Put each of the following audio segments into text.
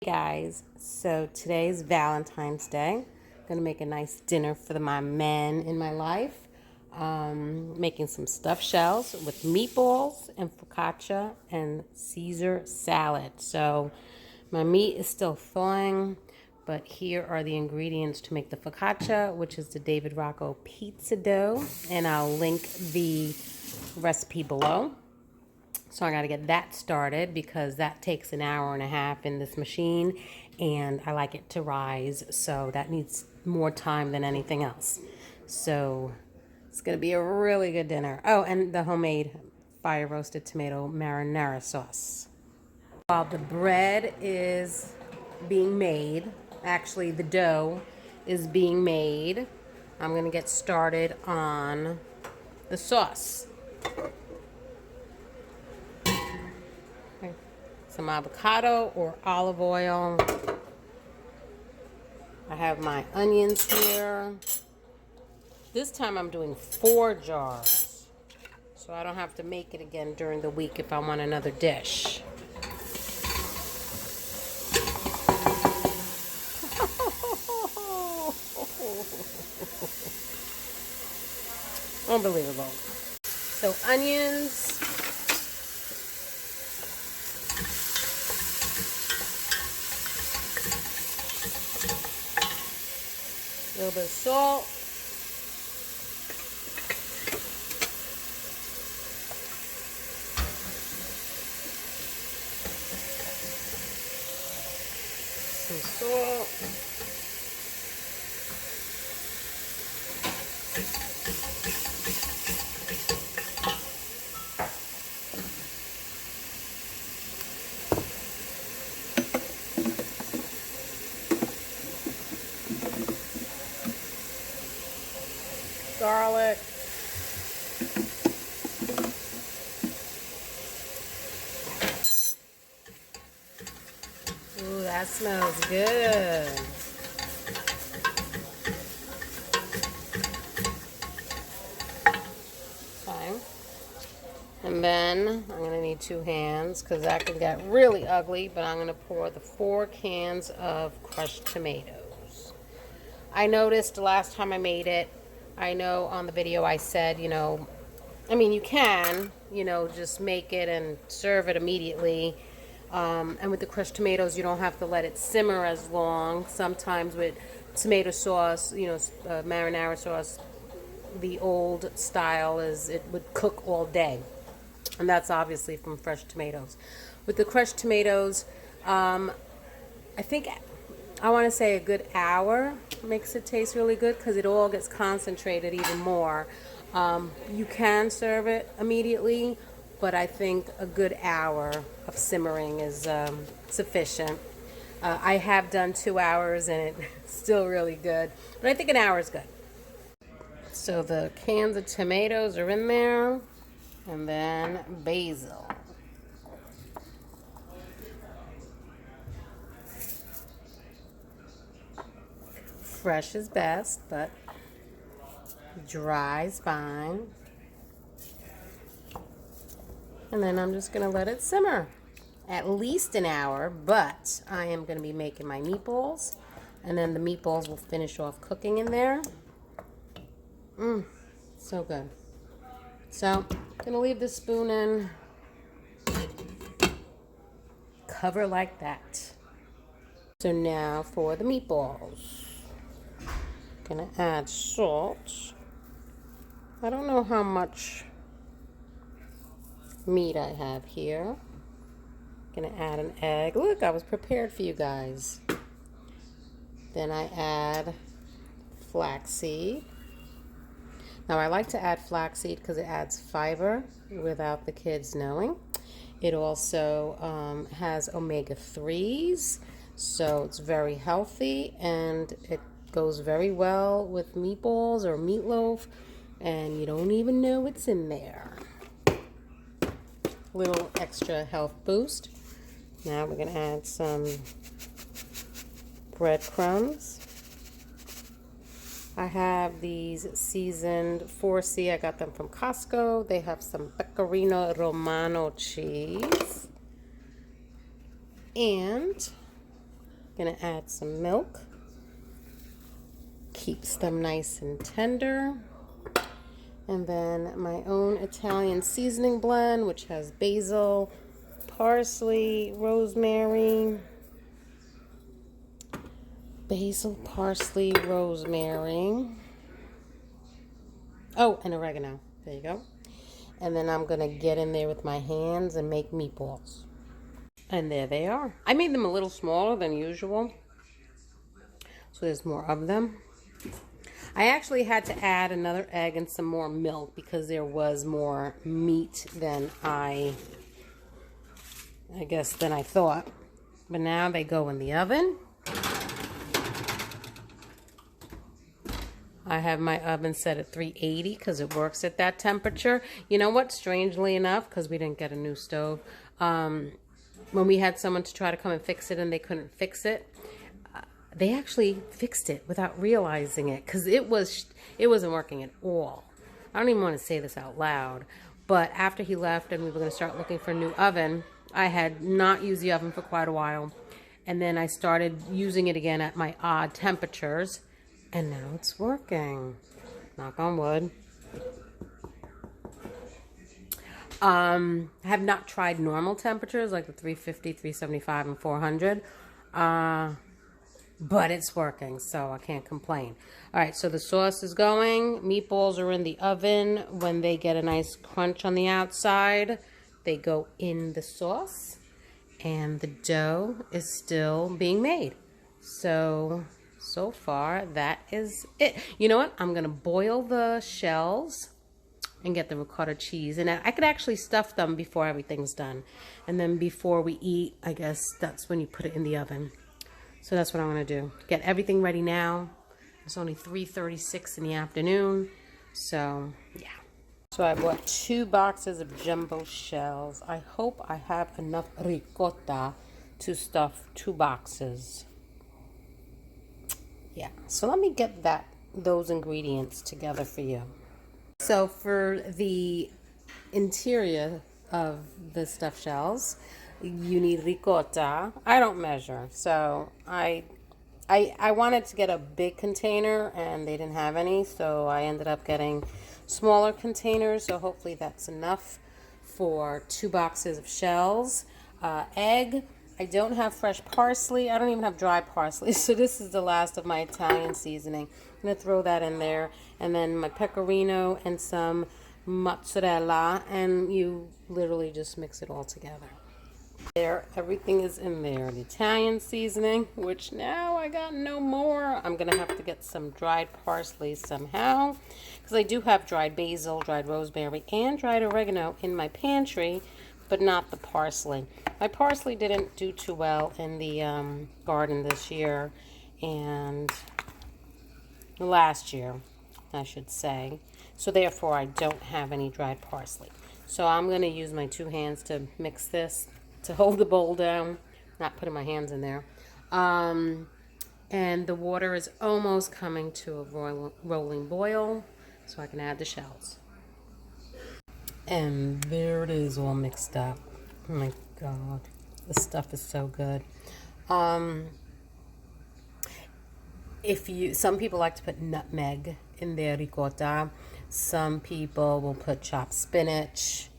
Guys, so today's Valentine's Day. I'm gonna make a nice dinner for my men in my life. Making some stuffed shells with meatballs and focaccia and Caesar salad. So my meat is still thawing, but here are the ingredients to make the focaccia, which is the David Rocco pizza dough, and I'll link the recipe below. So I got to get that started because that takes an hour and a half in this machine, and I like it to rise, so that needs more time than anything else. So it's going to be a really good dinner. Oh, and the homemade fire roasted tomato marinara sauce. While the bread is being made, actually the dough is being made, I'm going to get started on the sauce. Some avocado or olive oil. I have my onions here. This time I'm doing 4 jars, so I don't have to make it again during the week if I want another dish. Unbelievable. So onions. A little bit of salt. Some salt. Garlic. Ooh, that smells good. Okay. And then I'm going to need 2 hands because that can get really ugly, but I'm going to pour the 4 cans of crushed tomatoes. I noticed the last time I made it, I know on the video I said, you can, just make it and serve it immediately. And with the crushed tomatoes, you don't have to let it simmer as long. Sometimes with tomato sauce, marinara sauce, the old style is it would cook all day. And that's obviously from fresh tomatoes. With the crushed tomatoes, I think I want to say a good hour makes it taste really good because it all gets concentrated even more. You can serve it immediately, but I think a good hour of simmering is sufficient. I have done 2 hours and it's still really good, but I think an hour is good. So the cans of tomatoes are in there, and then basil. Fresh is best, but dry is fine. And then I'm just going to let it simmer at least an hour, but I am going to be making my meatballs, and then the meatballs will finish off cooking in there. So good. So I'm going to leave the spoon in, cover like that. So now for the meatballs. Gonna add salt. I don't know how much meat I have here. Gonna add an egg. Look, I was prepared for you guys. Then I add flaxseed. Now I like to add flaxseed because it adds fiber without the kids knowing. It also has omega-3s, so it's very healthy, and it goes very well with meatballs or meatloaf, and you don't even know it's in there. Little extra health boost. Now we're going to add some breadcrumbs. I have these seasoned 4C. I got them from Costco. They have some pecorino romano cheese. And Gonna add some milk. Keeps them nice and tender. And then my own Italian seasoning blend, which has basil, parsley, rosemary. Basil, parsley, rosemary. Oh, and oregano. There you go. And then I'm going to get in there with my hands and make meatballs. And there they are. I made them a little smaller than usual, so there's more of them. I actually had to add another egg and some more milk because there was more meat than I guess than I thought. But now they go in the oven. I have my oven set at 380 because it works at that temperature. You know what? Strangely enough, because we didn't get a new stove, when we had someone to try to come and fix it and they couldn't fix it, they actually fixed it without realizing it because it wasn't working at all. I don't even want to say this out loud, but after he left and we were going to start looking for a new oven, I had not used the oven for quite a while, and then I started using it again at my odd temperatures, and now it's working. Knock on wood. I have not tried normal temperatures like the 350, 375, and 400. But it's working, so I can't complain. All right, so the sauce is going. Meatballs are in the oven. When they get a nice crunch on the outside, they go in the sauce. And the dough is still being made. So far, that is it. You know what? I'm going to boil the shells and get the ricotta cheese. And I could actually stuff them before everything's done. And then before we eat, I guess that's when you put it in the oven. So that's what I'm going to do. Get everything ready now. It's only 3:36 in the afternoon. So, yeah. So I bought 2 boxes of jumbo shells. I hope I have enough ricotta to stuff 2 boxes. Yeah. So let me get those ingredients together for you. So for the interior of the stuffed shells, you need ricotta. I don't measure, so I wanted to get a big container and they didn't have any, so I ended up getting smaller containers, so hopefully that's enough for 2 boxes of shells. Egg. I don't have fresh parsley. I don't even have dry parsley, so this is the last of my Italian seasoning. I'm going to throw that in there, and then my pecorino and some mozzarella, and you literally just mix it all together. There, everything is in there. The Italian seasoning, which now I got no more. I'm going to have to get some dried parsley somehow, because I do have dried basil, dried rosemary, and dried oregano in my pantry, but not the parsley. My parsley didn't do too well in the garden this year, and last year, I should say. So therefore, I don't have any dried parsley. So I'm going to use my 2 hands to mix this, to hold the bowl down, not putting my hands in there. And the water is almost coming to a rolling boil, so I can add the shells. And there it is, all mixed up. Oh my God, this stuff is so good. Some people like to put nutmeg in their ricotta. Some people will put chopped spinach.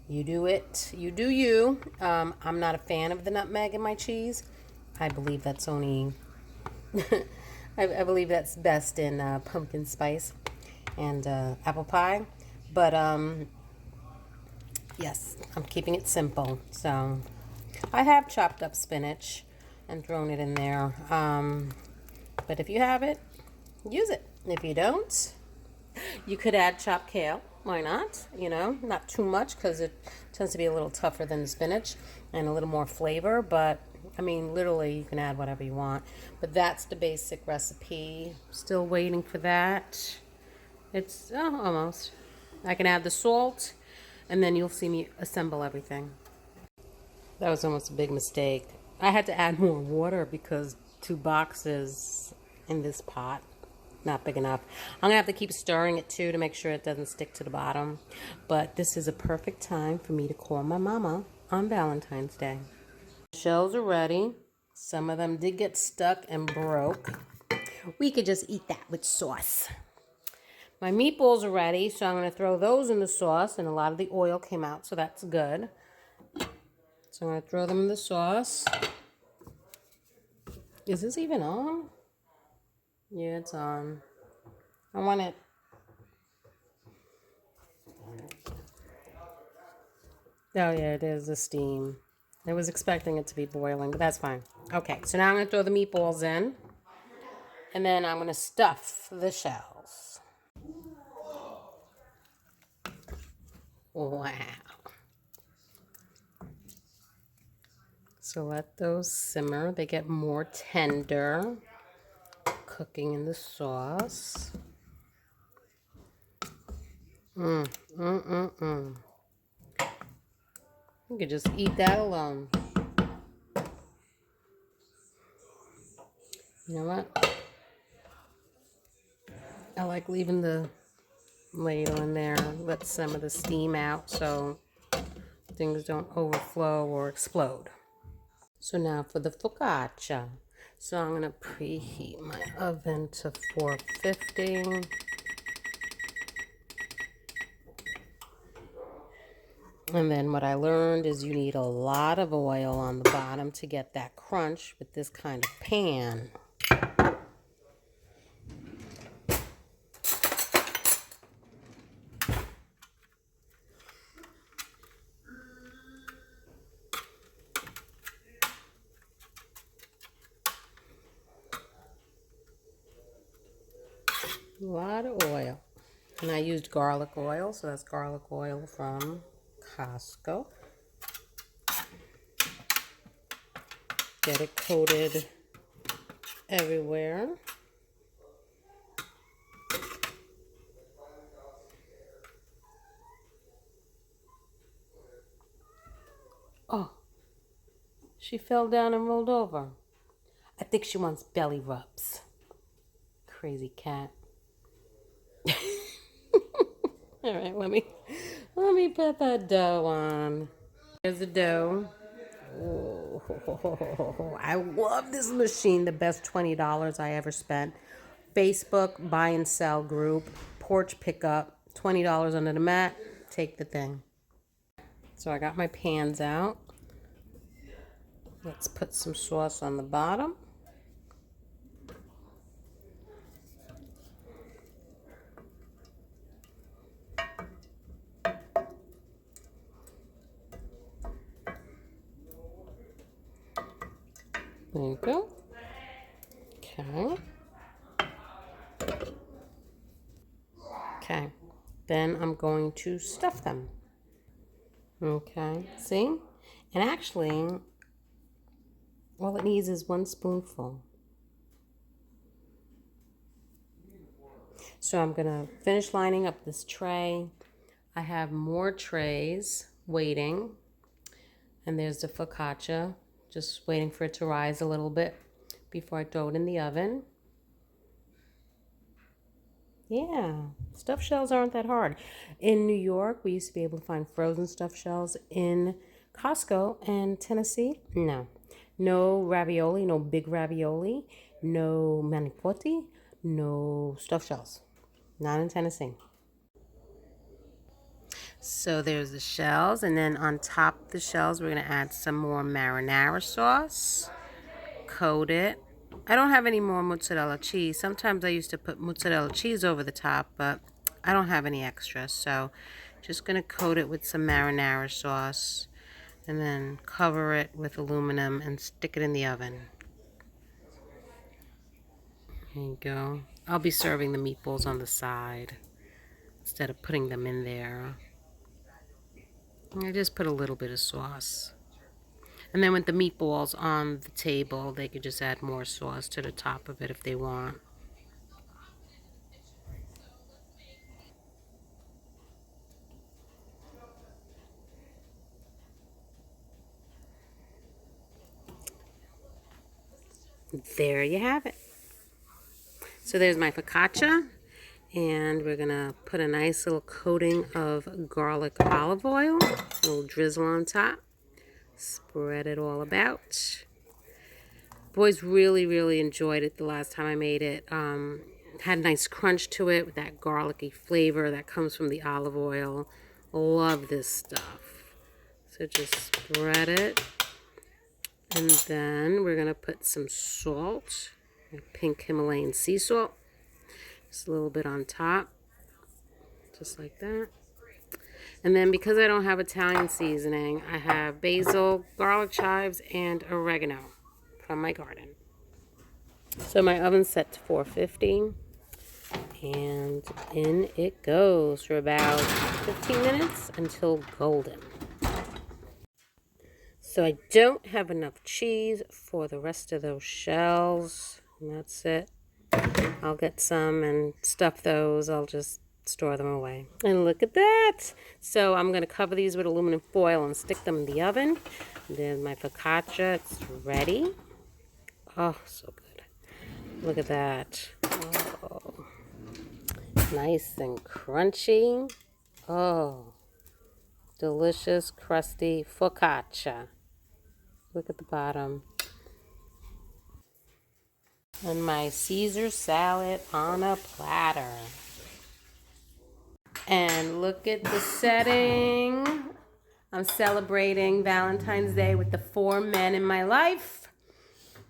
You do it. You do you. I'm not a fan of the nutmeg in my cheese. I believe that's only... I believe that's best in pumpkin spice and apple pie. But, yes, I'm keeping it simple. So, I have chopped up spinach and thrown it in there. But if you have it, use it. If you don't, you could add chopped kale. Why not? You know, not too much because it tends to be a little tougher than the spinach and a little more flavor. But, I mean, literally, you can add whatever you want. But that's the basic recipe. Still waiting for that. It's almost. I can add the salt, and then you'll see me assemble everything. That was almost a big mistake. I had to add more water because 2 boxes in this pot, not big enough. I'm going to have to keep stirring it too to make sure it doesn't stick to the bottom. But this is a perfect time for me to call my mama on Valentine's Day. Shells are ready. Some of them did get stuck and broke. We could just eat that with sauce. My meatballs are ready, so I'm going to throw those in the sauce, and a lot of the oil came out, so that's good. So I'm going to throw them in the sauce. Is this even on? Yeah, it's on. I want it. Oh, yeah, it is the steam. I was expecting it to be boiling, but that's fine. Okay, so now I'm going to throw the meatballs in, and then I'm going to stuff the shells. Wow. So let those simmer. They get more tender, cooking in the sauce. You could just eat that alone. You know what? I like leaving the ladle in there. Let some of the steam out so things don't overflow or explode. So now for the focaccia. So I'm going to preheat my oven to 450. And then what I learned is you need a lot of oil on the bottom to get that crunch with this kind of pan. A lot of oil. And I used garlic oil, so that's garlic oil from Costco. Get it coated everywhere. Oh, she fell down and rolled over. I think she wants belly rubs. Crazy cat. All right, let me put that dough on. Here's the dough. Oh, I love this machine. The best $20 I ever spent. Facebook buy and sell group, porch pickup, $20 under the mat. Take the thing. So I got my pans out. Let's put some sauce on the bottom. There you go. Okay. Okay. Then I'm going to stuff them. Okay. See? And actually, all it needs is 1 spoonful. So I'm going to finish lining up this tray. I have more trays waiting. And there's the focaccia, just waiting for it to rise a little bit before I throw it in the oven. Yeah, stuffed shells aren't that hard. In New York, we used to be able to find frozen stuffed shells. In Costco and Tennessee, no. No ravioli, no big ravioli, no manicotti, no stuffed shells. Not in Tennessee. So there's the shells, and then on top of the shells, we're going to add some more marinara sauce. Coat it. I don't have any more mozzarella cheese. Sometimes I used to put mozzarella cheese over the top, but I don't have any extra. So just going to coat it with some marinara sauce and then cover it with aluminum and stick it in the oven. There you go. I'll be serving the meatballs on the side instead of putting them in there. I just put a little bit of sauce. And then with the meatballs on the table, they could just add more sauce to the top of it if they want. There you have it. So there's my focaccia. And we're going to put a nice little coating of garlic olive oil. A little drizzle on top. Spread it all about. boys really, really enjoyed it the last time I made it. Had a nice crunch to it with that garlicky flavor that comes from the olive oil. Love this stuff. So just spread it. And then we're going to put some salt, pink Himalayan sea salt. Just a little bit on top. Just like that. And then because I don't have Italian seasoning, I have basil, garlic chives, and oregano from my garden. So my oven's set to 450. And in it goes for about 15 minutes until golden. So I don't have enough cheese for the rest of those shells. And that's it. I'll get some and stuff those. I'll just store them away. And look at that. So I'm going to cover these with aluminum foil and stick them in the oven. And then my focaccia, it's ready. Oh, so good. Look at that. Oh, nice and crunchy. Oh, delicious, crusty focaccia. Look at the bottom. And my Caesar salad on a platter. And look at the setting. I'm celebrating Valentine's Day with the 4 men in my life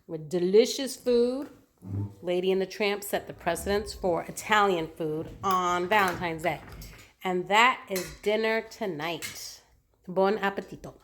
with delicious food. Lady and the Tramp set the precedence for Italian food on Valentine's Day. And that is dinner tonight. Buon appetito.